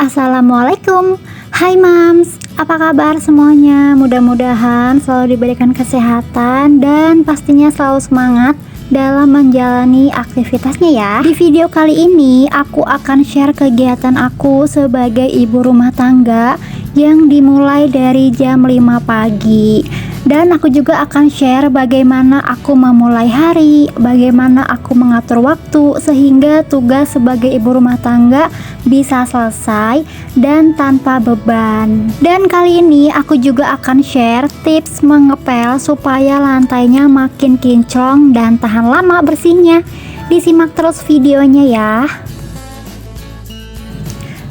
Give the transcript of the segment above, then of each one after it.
Assalamualaikum. Hai Mams, apa kabar semuanya? Mudah-mudahan selalu diberikan kesehatan dan pastinya selalu semangat dalam menjalani aktivitasnya ya. Di video kali ini aku akan share kegiatan aku sebagai ibu rumah tangga yang dimulai dari jam 5 pagi. Dan aku juga akan share bagaimana aku memulai hari, bagaimana aku mengatur waktu sehingga tugas sebagai ibu rumah tangga bisa selesai dan tanpa beban. Dan kali ini aku juga akan share tips mengepel supaya lantainya makin kinclong dan tahan lama bersihnya. Disimak terus videonya ya.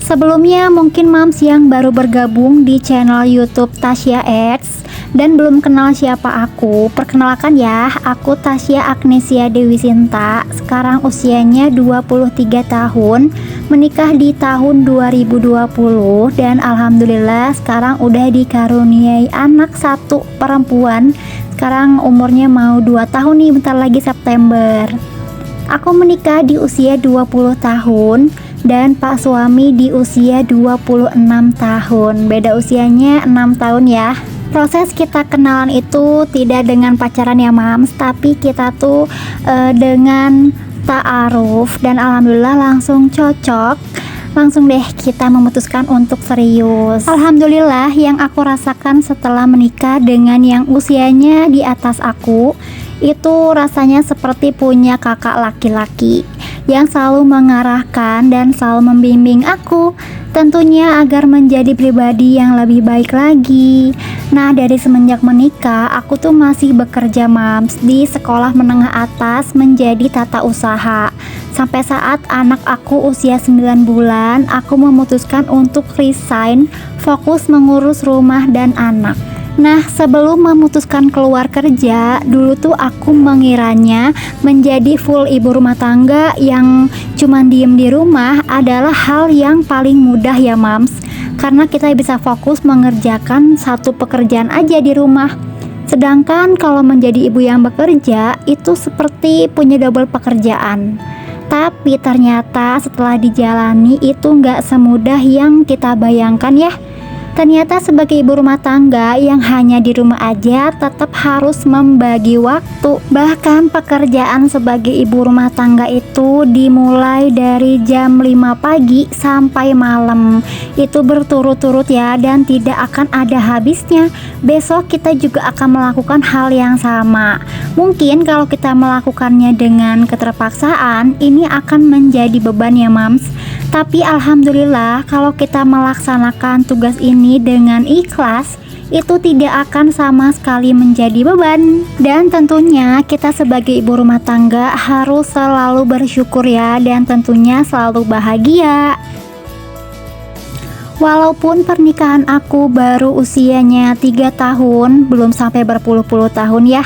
Sebelumnya mungkin Mams yang baru bergabung di channel YouTube Tasya Eats dan belum kenal siapa aku, perkenalkan ya, aku Tasya Agnesia Dewi Sinta. Sekarang usianya 23 tahun, menikah di tahun 2020 dan alhamdulillah sekarang udah dikaruniai anak satu perempuan. Sekarang umurnya mau 2 tahun nih, bentar lagi September. Aku menikah di usia 20 tahun dan pak suami di usia 26 tahun. Beda usianya 6 tahun ya. Proses kita kenalan itu tidak dengan pacaran ya Mams, tapi kita tuh dengan ta'aruf dan alhamdulillah langsung cocok. Langsung deh kita memutuskan untuk serius. Alhamdulillah yang aku rasakan setelah menikah dengan yang usianya di atas aku, itu rasanya seperti punya kakak laki-laki yang selalu mengarahkan dan selalu membimbing aku, tentunya agar menjadi pribadi yang lebih baik lagi. Nah, dari semenjak menikah, aku tuh masih bekerja Mams di sekolah menengah atas menjadi tata usaha. Sampai saat anak aku usia 9 bulan, aku memutuskan untuk resign, fokus mengurus rumah dan anak. Nah, sebelum memutuskan keluar kerja, dulu tuh aku mengiranya menjadi full ibu rumah tangga yang cuman diem di rumah adalah hal yang paling mudah ya Mams, karena kita bisa fokus mengerjakan satu pekerjaan aja di rumah. Sedangkan kalau menjadi ibu yang bekerja itu seperti punya double pekerjaan. Tapi ternyata setelah dijalani itu nggak semudah yang kita bayangkan ya. Ternyata sebagai ibu rumah tangga yang hanya di rumah aja tetap harus membagi waktu. Bahkan pekerjaan sebagai ibu rumah tangga itu dimulai dari jam 5 pagi sampai malam. Itu berturut-turut ya dan tidak akan ada habisnya. Besok kita juga akan melakukan hal yang sama. Mungkin kalau kita melakukannya dengan keterpaksaan, ini akan menjadi beban ya Mams. Tapi alhamdulillah kalau kita melaksanakan tugas ini dengan ikhlas, itu tidak akan sama sekali menjadi beban. Dan tentunya kita sebagai ibu rumah tangga harus selalu bersyukur ya, dan tentunya selalu bahagia. Walaupun pernikahan aku baru usianya 3 tahun, belum sampai berpuluh-puluh tahun ya,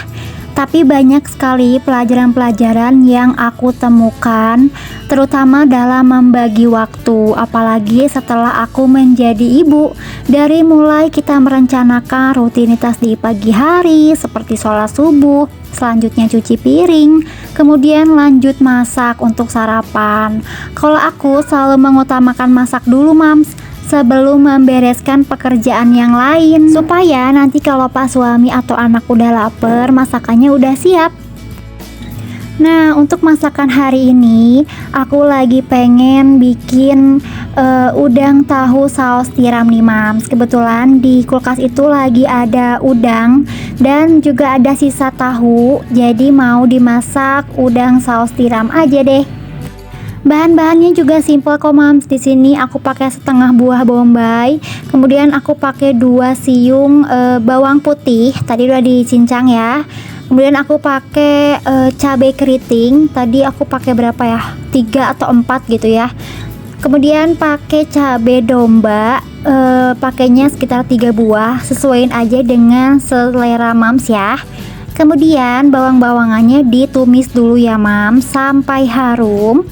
tapi banyak sekali pelajaran-pelajaran yang aku temukan, terutama dalam membagi waktu, apalagi setelah aku menjadi ibu. Dari mulai kita merencanakan rutinitas di pagi hari seperti sholat subuh, selanjutnya cuci piring, kemudian lanjut masak untuk sarapan. Kalau aku selalu mengutamakan masak dulu Mams sebelum membereskan pekerjaan yang lain, supaya nanti kalau pas suami atau anak udah lapar, masakannya udah siap. Nah, untuk masakan hari ini aku lagi pengen bikin udang tahu saus tiram nih Mams. Kebetulan di kulkas itu lagi ada udang dan juga ada sisa tahu, jadi mau dimasak udang saus tiram aja deh. Bahan-bahannya juga simple kok Mams. Di sini aku pakai setengah buah bombay, kemudian aku pakai 2 siung bawang putih, tadi udah dicincang ya. Kemudian aku pakai cabai keriting, tadi aku pakai berapa ya? 3 atau 4 gitu ya. Kemudian pakai cabai domba, pakainya sekitar 3 buah, sesuaiin aja dengan selera Mams ya. Kemudian bawang-bawangannya ditumis dulu ya Mams sampai harum.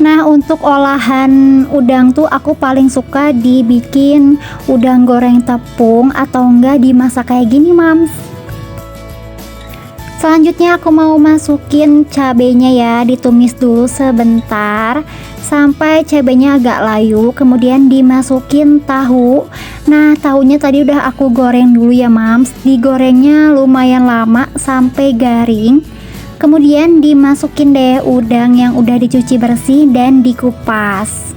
Nah, untuk olahan udang tuh aku paling suka dibikin udang goreng tepung atau enggak dimasak kayak gini Mams. Selanjutnya aku mau masukin cabenya ya, ditumis dulu sebentar sampai cabenya agak layu, kemudian dimasukin tahu. Nah, tahunya tadi udah aku goreng dulu ya mams, digorengnya lumayan lama sampai garing. Kemudian dimasukin deh udang yang udah dicuci bersih dan dikupas.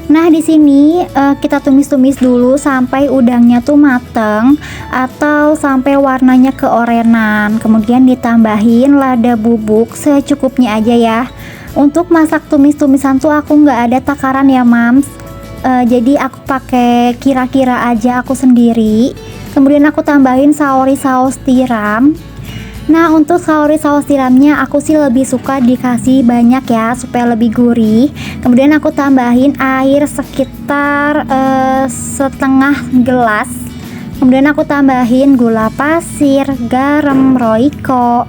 Nah, di sini kita tumis-tumis dulu sampai udangnya tuh mateng atau sampai warnanya keorenan. Kemudian ditambahin lada bubuk secukupnya aja ya. Untuk masak tumis-tumisan tuh aku nggak ada takaran ya mams. Jadi aku pakai kira-kira aja aku sendiri. Kemudian aku tambahin saori saus tiram. Nah, untuk saus tiramnya aku sih lebih suka dikasih banyak ya supaya lebih gurih. Kemudian aku tambahin air sekitar setengah gelas. Kemudian aku tambahin gula pasir, garam, roiko.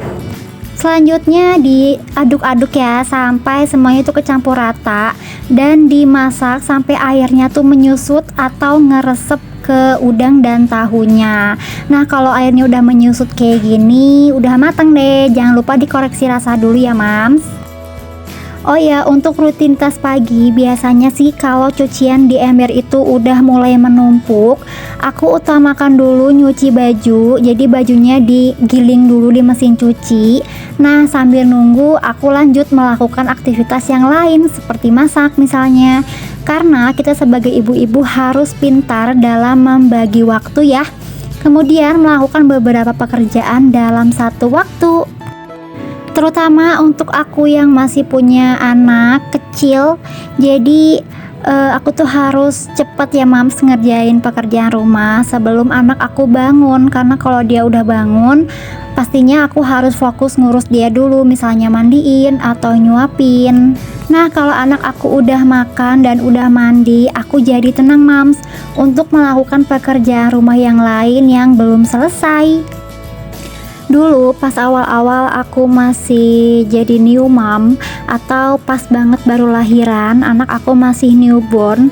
Selanjutnya diaduk-aduk ya sampai semuanya itu kecampur rata dan dimasak sampai airnya tuh menyusut atau ngeresep ke udang dan tahunya. Nah, kalau airnya udah menyusut kayak gini, udah mateng deh. Jangan lupa dikoreksi rasa dulu ya, mams. Oh ya, untuk rutinitas pagi biasanya sih kalau cucian di ember itu udah mulai menumpuk, aku utamakan dulu nyuci baju. Jadi bajunya digiling dulu di mesin cuci. Nah, sambil nunggu aku lanjut melakukan aktivitas yang lain seperti masak misalnya. Karena kita sebagai ibu-ibu harus pintar dalam membagi waktu ya. Kemudian melakukan beberapa pekerjaan dalam satu waktu. Terutama untuk aku yang masih punya anak kecil, jadi aku tuh harus cepet ya mams ngerjain pekerjaan rumah sebelum anak aku bangun. Karena kalau dia udah bangun, pastinya aku harus fokus ngurus dia dulu, misalnya mandiin atau nyuapin. Nah, kalau anak aku udah makan dan udah mandi, aku jadi tenang mams untuk melakukan pekerjaan rumah yang lain yang belum selesai. Dulu pas awal-awal aku masih jadi new mom atau pas banget baru lahiran, anak aku masih newborn.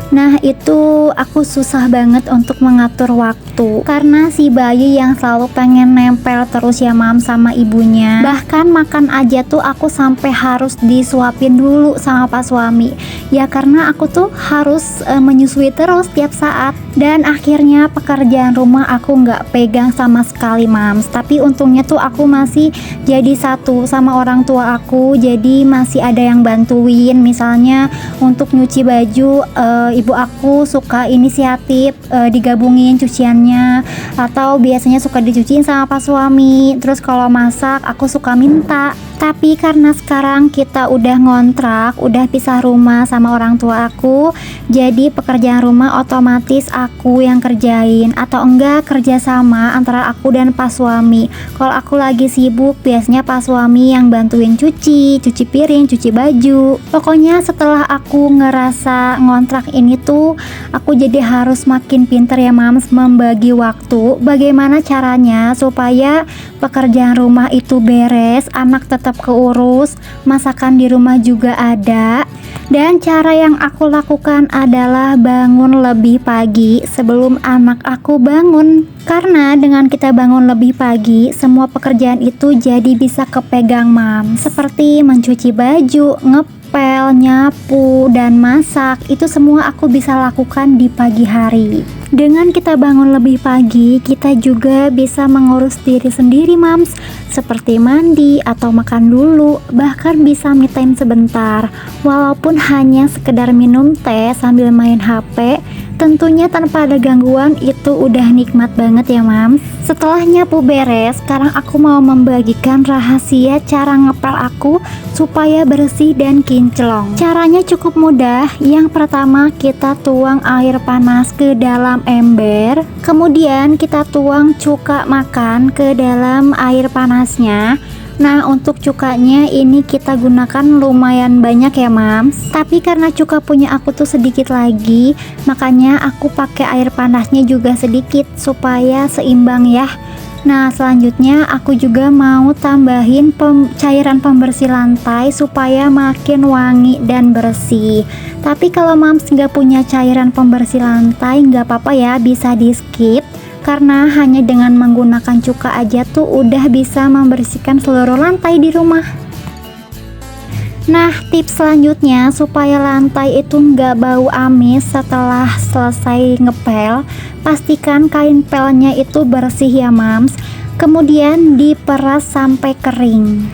Nah, itu aku susah banget untuk mengatur waktu karena si bayi yang selalu pengen nempel terus ya mam sama ibunya. Bahkan makan aja tuh aku sampai harus disuapin dulu sama pas suami. Ya karena aku tuh harus menyusui terus tiap saat. Dan akhirnya pekerjaan rumah aku nggak pegang sama sekali mams. Tapi untungnya tuh aku masih jadi satu sama orang tua aku, jadi masih ada yang bantuin. Misalnya untuk nyuci baju, ibu aku suka inisiatif digabungin cuciannya, atau biasanya suka dicuciin sama pas suami. Terus kalau masak aku suka minta. Tapi karena sekarang kita udah ngontrak, udah pisah rumah sama orang tua aku, jadi pekerjaan rumah otomatis aku yang kerjain, atau enggak kerja sama antara aku dan pas suami. Kalau aku lagi sibuk, biasanya pas suami yang bantuin cuci piring, cuci baju. Pokoknya setelah aku ngerasa ngontrak ini tuh, aku jadi harus makin pinter ya mams membagi waktu. Bagaimana caranya supaya pekerjaan rumah itu beres, anak tetap keurus, masakan di rumah juga ada. Dan cara yang aku lakukan adalah bangun lebih pagi sebelum anak aku bangun. Karena dengan kita bangun lebih pagi, semua pekerjaan itu jadi bisa kepegang mam. Seperti mencuci baju, ngepel, nyapu, dan masak. Itu semua aku bisa lakukan di pagi hari. Dengan kita bangun lebih pagi, kita juga bisa mengurus diri sendiri mams, seperti mandi atau makan dulu, bahkan bisa me time sebentar. Walaupun hanya sekedar minum teh sambil main HP, tentunya tanpa ada gangguan, itu udah nikmat banget ya mams. Setelah nyapu beres, sekarang aku mau membagikan rahasia cara ngepel aku supaya bersih dan kinclong. Caranya cukup mudah. Yang pertama, kita tuang air panas ke dalam ember, kemudian kita tuang cuka makan ke dalam air panasnya. Nah, untuk cukanya ini kita gunakan lumayan banyak ya mams. Tapi karena cuka punya aku tuh sedikit lagi, makanya aku pakai air panasnya juga sedikit supaya seimbang ya. Nah, selanjutnya aku juga mau tambahin cairan pembersih lantai supaya makin wangi dan bersih. Tapi kalau mams nggak punya cairan pembersih lantai, nggak apa-apa ya, bisa di skip. karena hanya dengan menggunakan cuka aja tuh udah bisa membersihkan seluruh lantai di rumah. Nah, tips selanjutnya supaya lantai itu nggak bau amis setelah selesai ngepel, pastikan kain pelnya itu bersih ya mams, kemudian diperas sampai kering.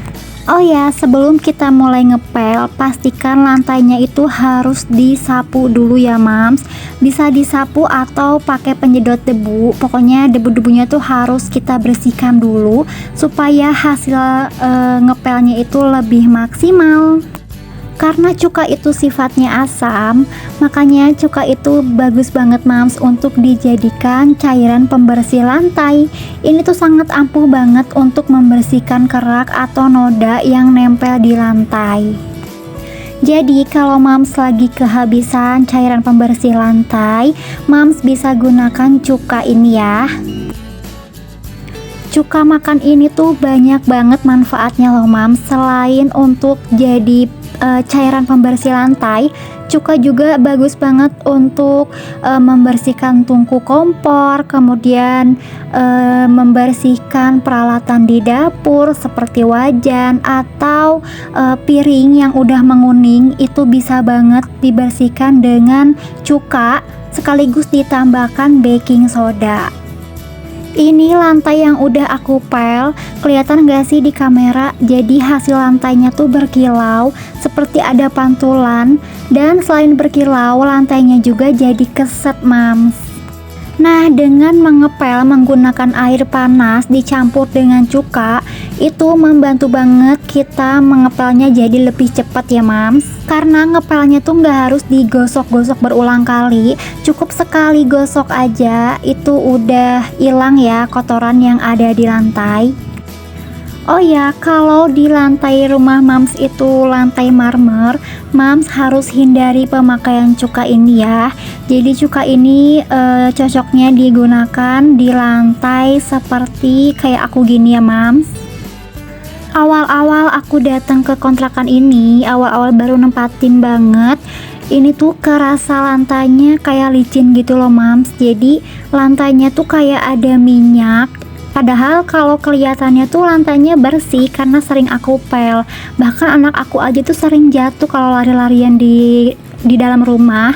Oh ya, sebelum kita mulai ngepel, pastikan lantainya itu harus disapu dulu ya mams. Bisa disapu atau pakai penyedot debu. Pokoknya debu-debunya tuh harus kita bersihkan dulu supaya hasil ngepelnya itu lebih maksimal. Karena cuka itu sifatnya asam, makanya cuka itu bagus banget mams untuk dijadikan cairan pembersih lantai. Ini tuh sangat ampuh banget untuk membersihkan kerak atau noda yang nempel di lantai. Jadi kalau mams lagi kehabisan cairan pembersih lantai, mams bisa gunakan cuka ini ya. Cuka makan ini tuh banyak banget manfaatnya loh mams. Selain untuk jadi cairan pembersih lantai, cuka juga bagus banget untuk membersihkan tungku kompor, kemudian membersihkan peralatan di dapur seperti wajan atau piring yang udah menguning. Itu bisa banget dibersihkan dengan cuka sekaligus ditambahkan baking soda. Ini lantai yang udah aku pel, kelihatan gak sih di kamera? Jadi hasil lantainya tuh berkilau seperti ada pantulan, dan selain berkilau lantainya juga jadi keset mams. Nah, dengan mengepel menggunakan air panas dicampur dengan cuka, itu membantu banget kita mengepelnya jadi lebih cepat ya mams. Karena ngepelnya tuh nggak harus digosok-gosok berulang kali, cukup sekali gosok aja itu udah hilang ya kotoran yang ada di lantai. Oh ya, kalau di lantai rumah mams itu lantai marmer, mams harus hindari pemakaian cuka ini ya. Jadi cuka ini cocoknya digunakan di lantai seperti kayak aku gini ya mams. Awal-awal aku datang ke kontrakan ini, awal-awal baru nempatin banget, ini tuh kerasa lantainya kayak licin gitu loh mams. Jadi lantainya tuh kayak ada minyak. Padahal kalau kelihatannya tuh lantainya bersih karena sering aku pel. Bahkan anak aku aja tuh sering jatuh kalau lari-larian di dalam rumah.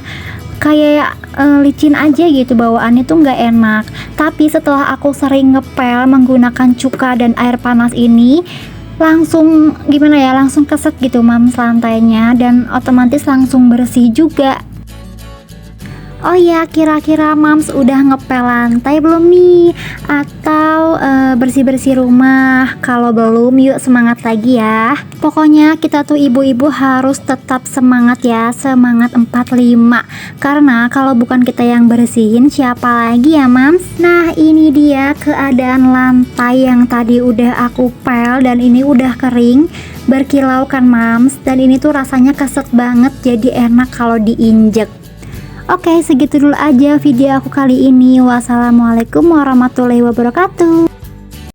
Kayak licin aja gitu, bawaannya tuh nggak enak. Tapi setelah aku sering ngepel menggunakan cuka dan air panas ini, langsung gimana ya, langsung keset gitu mams lantainya, dan otomatis langsung bersih juga. Oh ya, kira-kira mams udah ngepel lantai belum nih? Atau bersih-bersih rumah? Kalau belum, yuk semangat lagi ya. Pokoknya kita tuh ibu-ibu harus tetap semangat ya, semangat 45. Karena kalau bukan kita yang bersihin, siapa lagi ya mams? Nah, ini dia keadaan lantai yang tadi udah aku pel dan ini udah kering, berkilau kan mams. Dan ini tuh rasanya keset banget, jadi enak kalau diinjek. Oke, segitu dulu aja video aku kali ini. Wassalamualaikum warahmatullahi wabarakatuh.